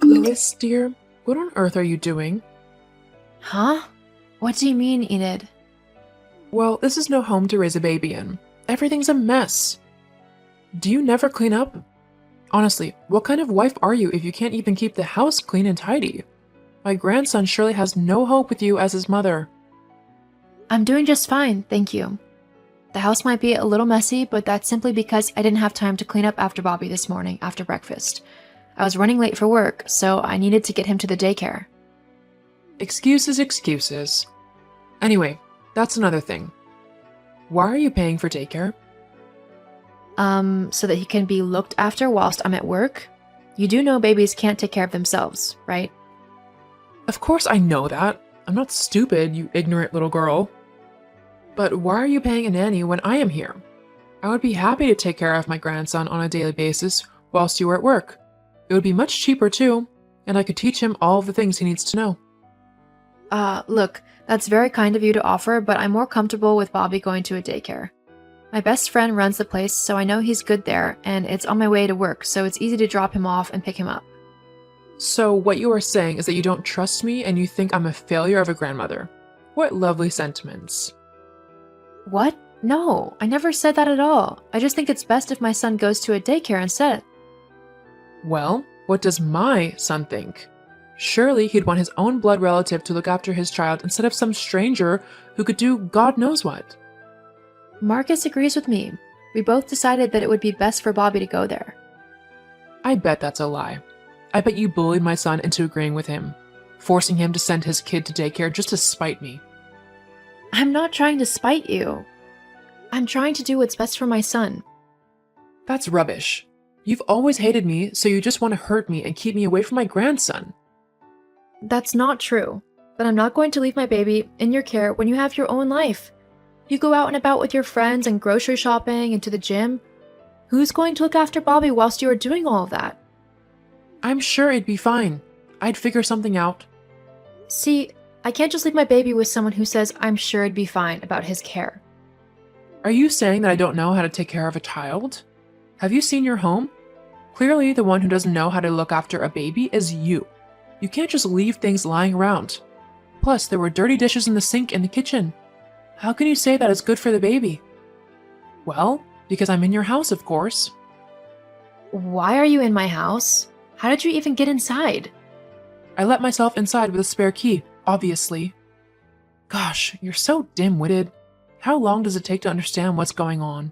Lois, dear, what on earth are you doing? Huh? What do you mean, Enid? Well, this is no home to raise a baby in. Everything's a mess. Do you never clean up? Honestly, what kind of wife are you if you can't even keep the house clean and tidy? My grandson surely has no hope with you as his mother. I'm doing just fine, thank you. The house might be a little messy, but that's simply because I didn't have time to clean up after Bobby this morning after breakfast. I was running late for work, so I needed to get him to the daycare. Excuses, excuses. Anyway, that's another thing. Why are you paying for daycare? So that he can be looked after whilst I'm at work? You do know babies can't take care of themselves, right? Of course I know that. I'm not stupid, you ignorant little girl. But why are you paying a nanny when I am here? I would be happy to take care of my grandson on a daily basis whilst you are at work. It would be much cheaper too, and I could teach him all of the things he needs to know. Look, that's very kind of you to offer, but I'm more comfortable with Bobby going to a daycare. My best friend runs the place, so I know he's good there, and it's on my way to work, so it's easy to drop him off and pick him up. So what you are saying is that you don't trust me and you think I'm a failure of a grandmother. What lovely sentiments. What? No, I never said that at all. I just think it's best if my son goes to a daycare instead. Well, what does my son think? Surely he'd want his own blood relative to look after his child instead of some stranger who could do God knows what. Marcus agrees with me. We both decided that it would be best for Bobby to go there. I bet that's a lie. I bet you bullied my son into agreeing with him, forcing him to send his kid to daycare just to spite me. I'm not trying to spite you. I'm trying to do what's best for my son. That's rubbish. You've always hated me, so you just want to hurt me and keep me away from my grandson. That's not true. But I'm not going to leave my baby in your care when you have your own life. You go out and about with your friends and grocery shopping and to the gym. Who's going to look after Bobby whilst you are doing all of that? I'm sure it'd be fine. I'd figure something out. See, I can't just leave my baby with someone who says I'm sure it'd be fine about his care. Are you saying that I don't know how to take care of a child? Have you seen your home? Clearly, the one who doesn't know how to look after a baby is you. You can't just leave things lying around. Plus, there were dirty dishes in the sink in the kitchen. How can you say that is good for the baby? Well, because I'm in your house, of course. Why are you in my house? How did you even get inside? I let myself inside with a spare key, obviously. Gosh, you're so dim-witted. How long does it take to understand what's going on?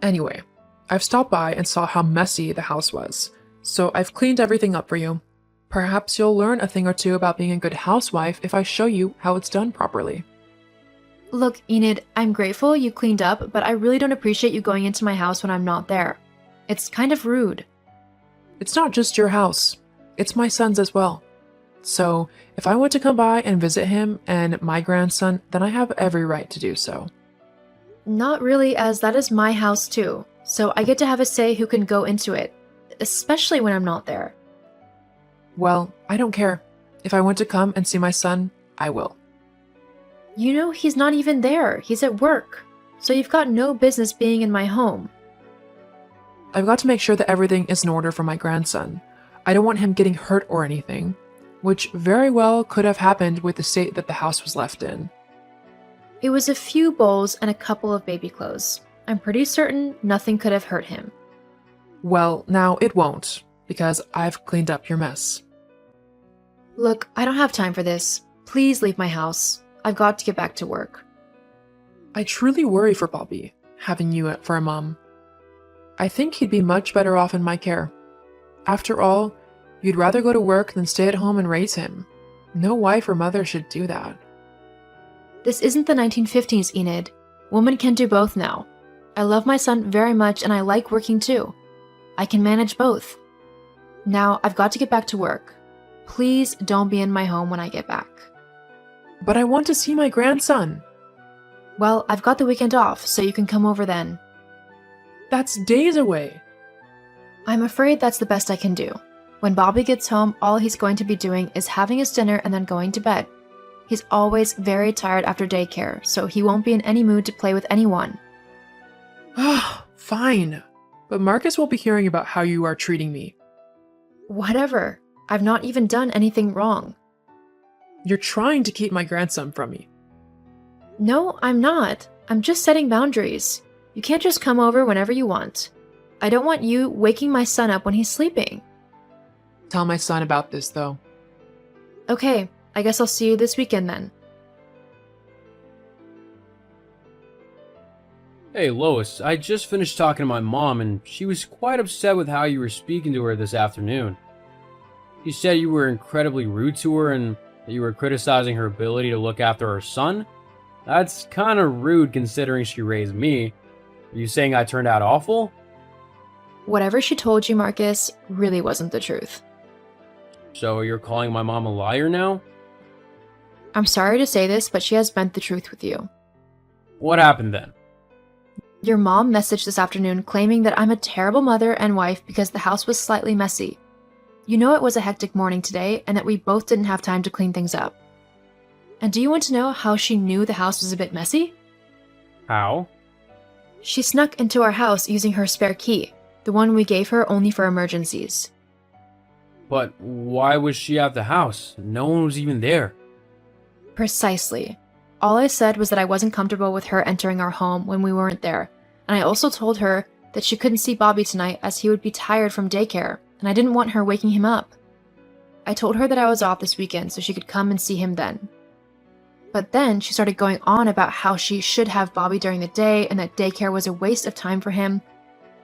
Anyway, I've stopped by and saw how messy the house was, so I've cleaned everything up for you. Perhaps you'll learn a thing or two about being a good housewife if I show you how it's done properly. Look, Enid, I'm grateful you cleaned up, but I really don't appreciate you going into my house when I'm not there. It's kind of rude. It's not just your house. It's my son's as well. So, if I want to come by and visit him and my grandson, then I have every right to do so. Not really, as that is my house too, so I get to have a say who can go into it, especially when I'm not there. Well, I don't care. If I want to come and see my son, I will. You know, he's not even there. He's at work. So you've got no business being in my home. I've got to make sure that everything is in order for my grandson. I don't want him getting hurt or anything, which very well could have happened with the state that the house was left in. It was a few bowls and a couple of baby clothes. I'm pretty certain nothing could have hurt him. Well, now it won't, because I've cleaned up your mess. Look, I don't have time for this. Please leave my house. I've got to get back to work. I truly worry for Bobby, having you for a mom. I think he'd be much better off in my care. After all, you'd rather go to work than stay at home and raise him. No wife or mother should do that. This isn't the 1950s, Enid. Women can do both now. I love my son very much and I like working too. I can manage both. Now, I've got to get back to work. Please don't be in my home when I get back. But I want to see my grandson. Well, I've got the weekend off, so you can come over then. That's days away. I'm afraid that's the best I can do. When Bobby gets home, all he's going to be doing is having his dinner and then going to bed. He's always very tired after daycare, so he won't be in any mood to play with anyone. Fine. But Marcus will be hearing about how you are treating me. Whatever. I've not even done anything wrong. You're trying to keep my grandson from me. No, I'm not. I'm just setting boundaries. You can't just come over whenever you want. I don't want you waking my son up when he's sleeping. Tell my son about this, though. Okay, I guess I'll see you this weekend then. Hey, Lois, I just finished talking to my mom, and she was quite upset with how you were speaking to her this afternoon. She said you were incredibly rude to her and that you were criticizing her ability to look after her son. That's kind of rude considering she raised me. Are you saying I turned out awful? Whatever she told you, Marcus, really wasn't the truth. So you're calling my mom a liar now? I'm sorry to say this, but she has bent the truth with you. What happened then? Your mom messaged this afternoon claiming that I'm a terrible mother and wife because the house was slightly messy. You know it was a hectic morning today and that we both didn't have time to clean things up. And do you want to know how she knew the house was a bit messy? How? She snuck into our house using her spare key, the one we gave her only for emergencies. But why was she at the house? No one was even there. Precisely. All I said was that I wasn't comfortable with her entering our home when we weren't there, and I also told her that she couldn't see Bobby tonight as he would be tired from daycare, and I didn't want her waking him up. I told her that I was off this weekend so she could come and see him then. But then she started going on about how she should have Bobby during the day and that daycare was a waste of time for him.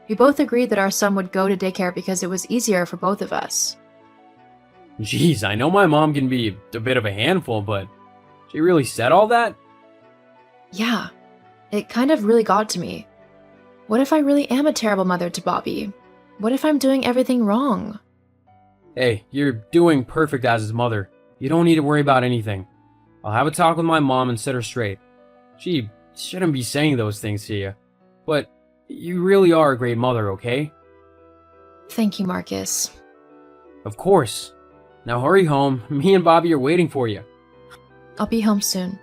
We both agreed that our son would go to daycare because it was easier for both of us. Jeez, I know my mom can be a bit of a handful, but she really said all that? Yeah, it kind of really got to me. What if I really am a terrible mother to Bobby? What if I'm doing everything wrong? Hey, you're doing perfect as his mother. You don't need to worry about anything. I'll have a talk with my mom and set her straight. She shouldn't be saying those things to you. But you really are a great mother, okay? Thank you, Marcus. Of course. Now hurry home. Me and Bobby are waiting for you. I'll be home soon.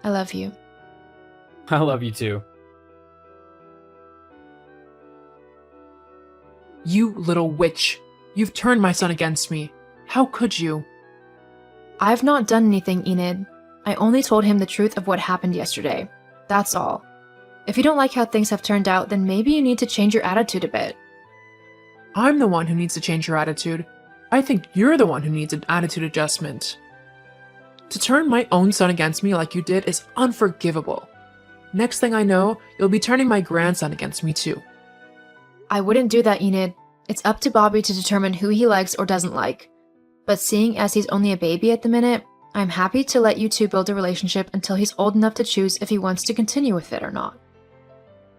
I love you. I love you too. You little witch. You've turned my son against me. How could you? I've not done anything, Enid. I only told him the truth of what happened yesterday. That's all. If you don't like how things have turned out, then maybe you need to change your attitude a bit. I'm the one who needs to change your attitude. I think you're the one who needs an attitude adjustment. To turn my own son against me like you did is unforgivable. Next thing I know, you'll be turning my grandson against me too. I wouldn't do that, Enid. It's up to Bobby to determine who he likes or doesn't like. But seeing as he's only a baby at the minute, I'm happy to let you two build a relationship until he's old enough to choose if he wants to continue with it or not.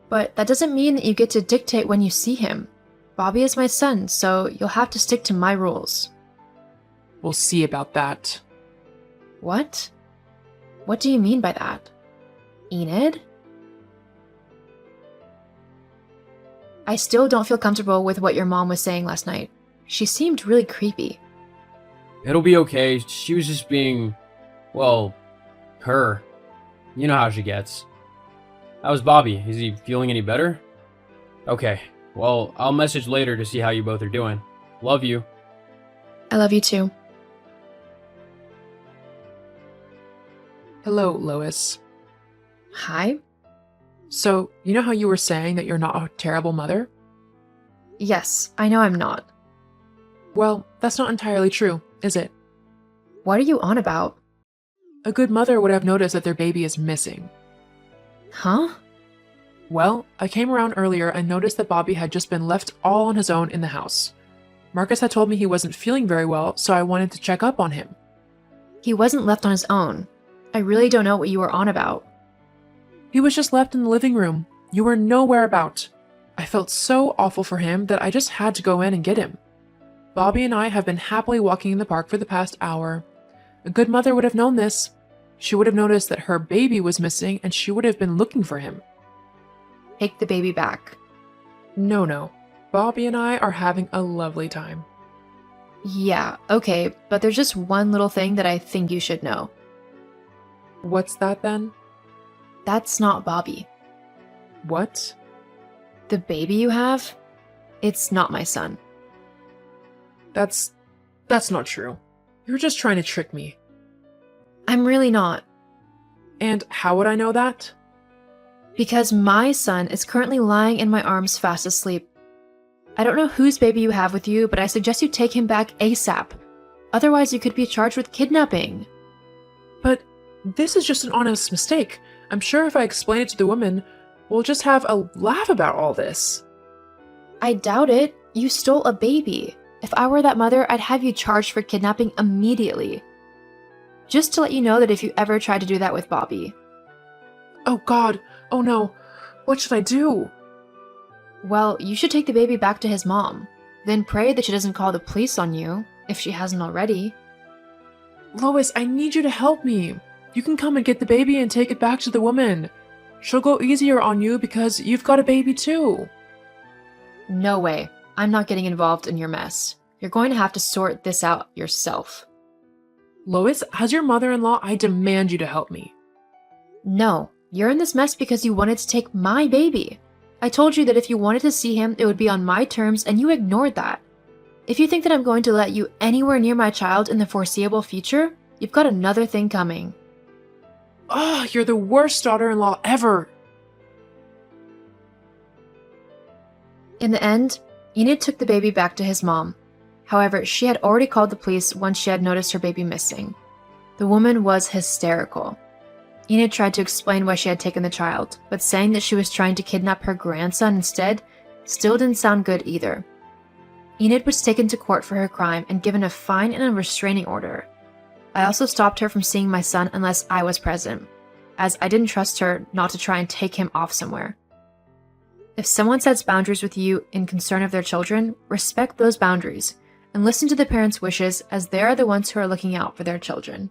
But that doesn't mean that you get to dictate when you see him. Bobby is my son, so you'll have to stick to my rules. We'll see about that. What? What do you mean by that? Enid? I still don't feel comfortable with what your mom was saying last night. She seemed really creepy. It'll be okay. She was just being, well, her. You know how she gets. How's Bobby? Is he feeling any better? Okay. Well, I'll message later to see how you both are doing. Love you. I love you too. Hello, Lois. Hi? So, you know how you were saying that you're not a terrible mother? Yes, I know I'm not. Well, that's not entirely true, is it? What are you on about? A good mother would have noticed that their baby is missing. Huh? Well, I came around earlier and noticed that Bobby had just been left all on his own in the house. Marcus had told me he wasn't feeling very well, so I wanted to check up on him. He wasn't left on his own. I really don't know what you were on about. He was just left in the living room. You were nowhere about. I felt so awful for him that I just had to go in and get him. Bobby and I have been happily walking in the park for the past hour. A good mother would have known this. She would have noticed that her baby was missing and she would have been looking for him. Take the baby back. No. Bobby and I are having a lovely time. Yeah, okay, but there's just one little thing that I think you should know. What's that then? That's not Bobby. What? The baby you have? It's not my son. That's That's not true. You're just trying to trick me. I'm really not. And how would I know that? Because my son is currently lying in my arms fast asleep. I don't know whose baby you have with you, but I suggest you take him back ASAP. Otherwise, you could be charged with kidnapping. But this is just an honest mistake. I'm sure if I explain it to the woman, we'll just have a laugh about all this. I doubt it. You stole a baby. If I were that mother, I'd have you charged for kidnapping immediately. Just to let you know that if you ever try to do that with Bobby. Oh God, oh no, what should I do? Well, you should take the baby back to his mom. Then pray that she doesn't call the police on you, if she hasn't already. Lois, I need you to help me. You can come and get the baby and take it back to the woman. She'll go easier on you because you've got a baby too. No way. I'm not getting involved in your mess. You're going to have to sort this out yourself. Lois, as your mother-in-law, I demand you to help me. No, you're in this mess because you wanted to take my baby. I told you that if you wanted to see him, it would be on my terms, and you ignored that. If you think that I'm going to let you anywhere near my child in the foreseeable future, you've got another thing coming. Oh, you're the worst daughter-in-law ever. In the end, Enid took the baby back to his mom. However, she had already called the police once she had noticed her baby missing. The woman was hysterical. Enid tried to explain why she had taken the child, but saying that she was trying to kidnap her grandson instead still didn't sound good either. Enid was taken to court for her crime and given a fine and a restraining order. I also stopped her from seeing my son unless I was present, as I didn't trust her not to try and take him off somewhere. If someone sets boundaries with you in concern of their children, respect those boundaries and listen to the parents' wishes, as they are the ones who are looking out for their children.